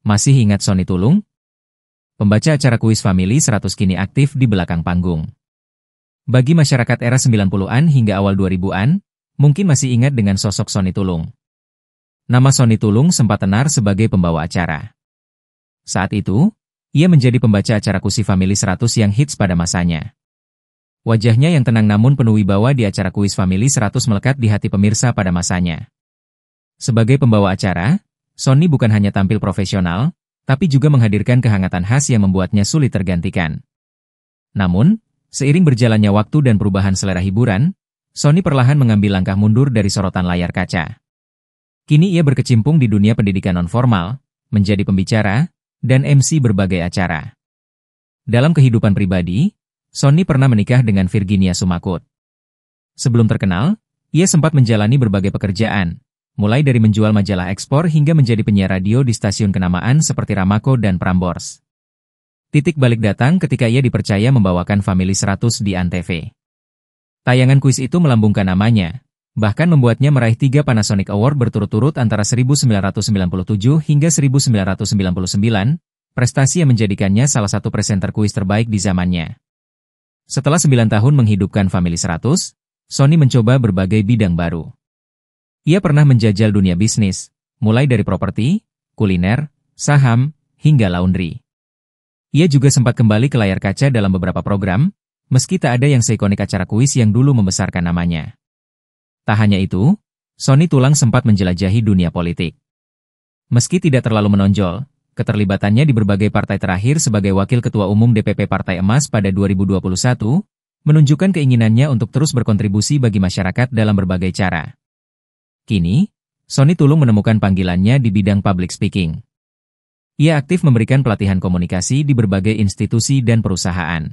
Masih ingat Sony Tulung? Pembaca acara kuis Family 100 kini aktif di belakang panggung. Bagi masyarakat era 90-an hingga awal 2000-an, mungkin masih ingat dengan sosok Sony Tulung. Nama Sony Tulung sempat tenar sebagai pembawa acara. Saat itu, ia menjadi pembaca acara kuis Family 100 yang hits pada masanya. Wajahnya yang tenang namun penuh wibawa di acara kuis Family 100 melekat di hati pemirsa pada masanya. Sebagai pembawa acara, Sony bukan hanya tampil profesional, tapi juga menghadirkan kehangatan khas yang membuatnya sulit tergantikan. Namun, seiring berjalannya waktu dan perubahan selera hiburan, Sony perlahan mengambil langkah mundur dari sorotan layar kaca. Kini ia berkecimpung di dunia pendidikan nonformal, menjadi pembicara, dan MC berbagai acara. Dalam kehidupan pribadi, Sony pernah menikah dengan Virginia Sumakut. Sebelum terkenal, ia sempat menjalani berbagai pekerjaan, mulai dari menjual majalah ekspor hingga menjadi penyiar radio di stasiun kenamaan seperti Ramako dan Prambors. Titik balik datang ketika ia dipercaya membawakan Family 100 di Antv. Tayangan kuis itu melambungkan namanya, bahkan membuatnya meraih 3 Panasonic Award berturut-turut antara 1997 hingga 1999, prestasi yang menjadikannya salah satu presenter kuis terbaik di zamannya. Setelah 9 tahun menghidupkan Family 100, Sony mencoba berbagai bidang baru. Ia pernah menjajal dunia bisnis, mulai dari properti, kuliner, saham, hingga laundry. Ia juga sempat kembali ke layar kaca dalam beberapa program, meski tak ada yang seikonik acara kuis yang dulu membesarkan namanya. Tak hanya itu, Sony Tulung sempat menjelajahi dunia politik. Meski tidak terlalu menonjol, keterlibatannya di berbagai partai terakhir sebagai Wakil Ketua Umum DPP Partai Emas pada 2021, menunjukkan keinginannya untuk terus berkontribusi bagi masyarakat dalam berbagai cara. Kini, Sony Tulung menemukan panggilannya di bidang public speaking. Ia aktif memberikan pelatihan komunikasi di berbagai institusi dan perusahaan.